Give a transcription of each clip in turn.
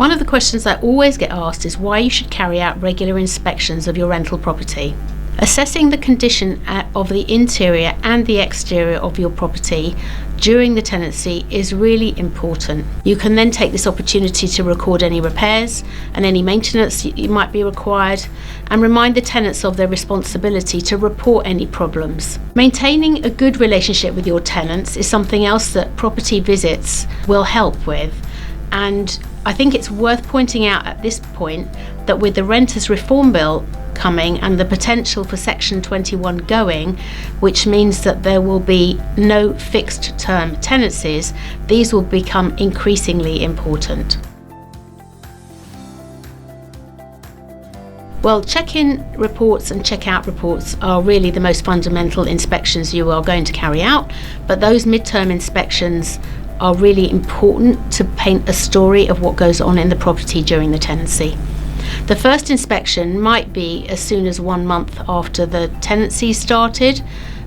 One of the questions I always get asked is why you should carry out regular inspections of your rental property. Assessing the condition of the interior and the exterior of your property during the tenancy is really important. You can then take this opportunity to record any repairs and any maintenance you might be required, and remind the tenants of their responsibility to report any problems. Maintaining a good relationship with your tenants is something else that property visits will help with, and I think it's worth pointing out at this point that with the Renters Reform Bill coming and the potential for Section 21 going, which means that there will be no fixed term tenancies, these will become increasingly important. Well, check-in reports and check-out reports are really the most fundamental inspections you are going to carry out, but those midterm inspections are really important to paint a story of what goes on in the property during the tenancy. The first inspection might be as soon as 1 month after the tenancy started,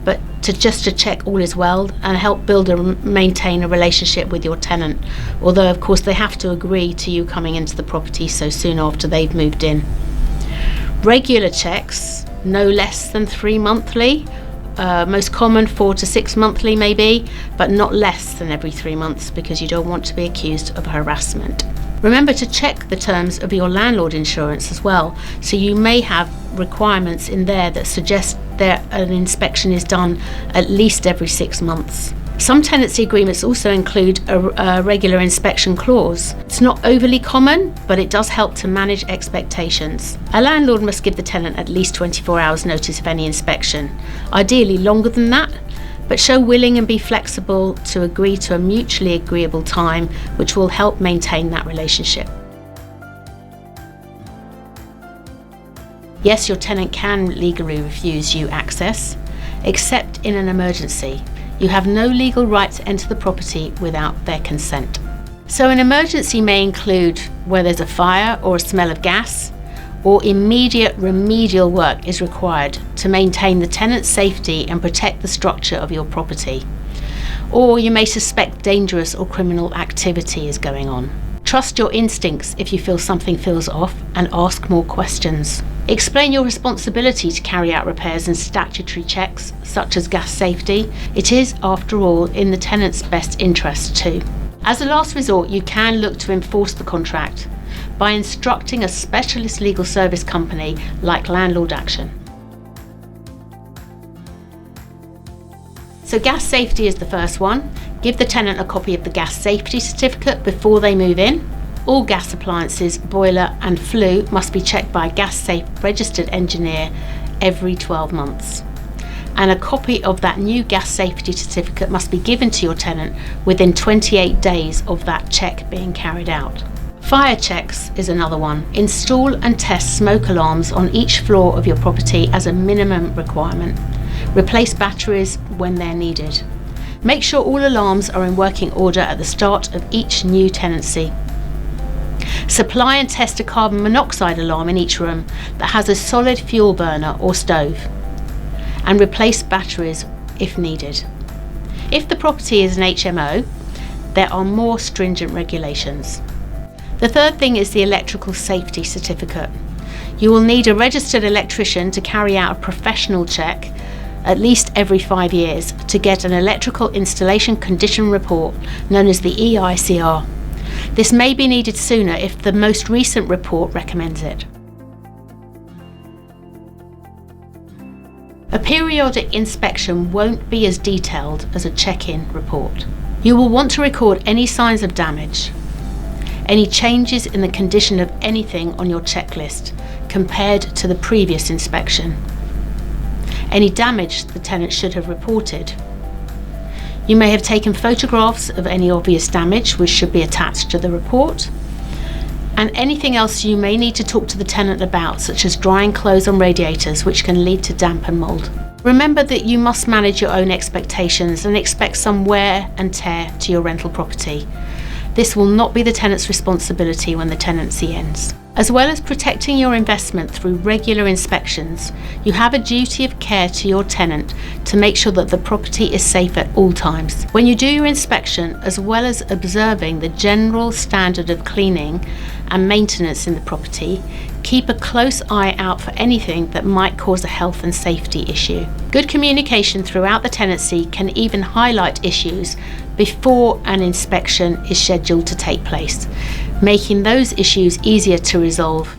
but to check all is well and help build and maintain a relationship with your tenant, although of course they have to agree to you coming into the property so soon after they've moved in. Regular checks, no less than 3 monthly, most common 4 to 6 monthly maybe, but not less than every 3 months, because you don't want to be accused of harassment. Remember to check the terms of your landlord insurance as well, so you may have requirements in there that suggest that an inspection is done at least every 6 months. Some tenancy agreements also include a regular inspection clause. It's not overly common, but it does help to manage expectations. A landlord must give the tenant at least 24 hours notice of any inspection, ideally longer than that, but show willing and be flexible to agree to a mutually agreeable time, which will help maintain that relationship. Yes, your tenant can legally refuse you access, except in an emergency. You have no legal right to enter the property without their consent. So an emergency may include where there's a fire or a smell of gas, or immediate remedial work is required to maintain the tenant's safety and protect the structure of your property. Or you may suspect dangerous or criminal activity is going on. Trust your instincts if you feel something feels off, and ask more questions. Explain your responsibility to carry out repairs and statutory checks, such as gas safety. It is, after all, in the tenant's best interest too. As a last resort, you can look to enforce the contract by instructing a specialist legal service company like Landlord Action. So gas safety is the first one. Give the tenant a copy of the gas safety certificate before they move in. All gas appliances, boiler and flue must be checked by a gas safe registered engineer every 12 months. And a copy of that new gas safety certificate must be given to your tenant within 28 days of that check being carried out. Fire checks is another one. Install and test smoke alarms on each floor of your property as a minimum requirement. Replace batteries when they're needed. Make sure all alarms are in working order at the start of each new tenancy. Supply and test a carbon monoxide alarm in each room that has a solid fuel burner or stove, and replace batteries if needed. If the property is an HMO, there are more stringent regulations. The third thing is the electrical safety certificate. You will need a registered electrician to carry out a professional check at least every 5 years to get an electrical installation condition report, known as the EICR. This may be needed sooner if the most recent report recommends it. A periodic inspection won't be as detailed as a check-in report. You will want to record any signs of damage, any changes in the condition of anything on your checklist compared to the previous inspection, any damage the tenant should have reported. You may have taken photographs of any obvious damage which should be attached to the report, and anything else you may need to talk to the tenant about, such as drying clothes on radiators, which can lead to damp and mould. Remember that you must manage your own expectations and expect some wear and tear to your rental property. This will not be the tenant's responsibility when the tenancy ends. As well as protecting your investment through regular inspections, you have a duty of care to your tenant to make sure that the property is safe at all times. When you do your inspection, as well as observing the general standard of cleaning and maintenance in the property, keep a close eye out for anything that might cause a health and safety issue. Good communication throughout the tenancy can even highlight issues before an inspection is scheduled to take place, making those issues easier to resolve.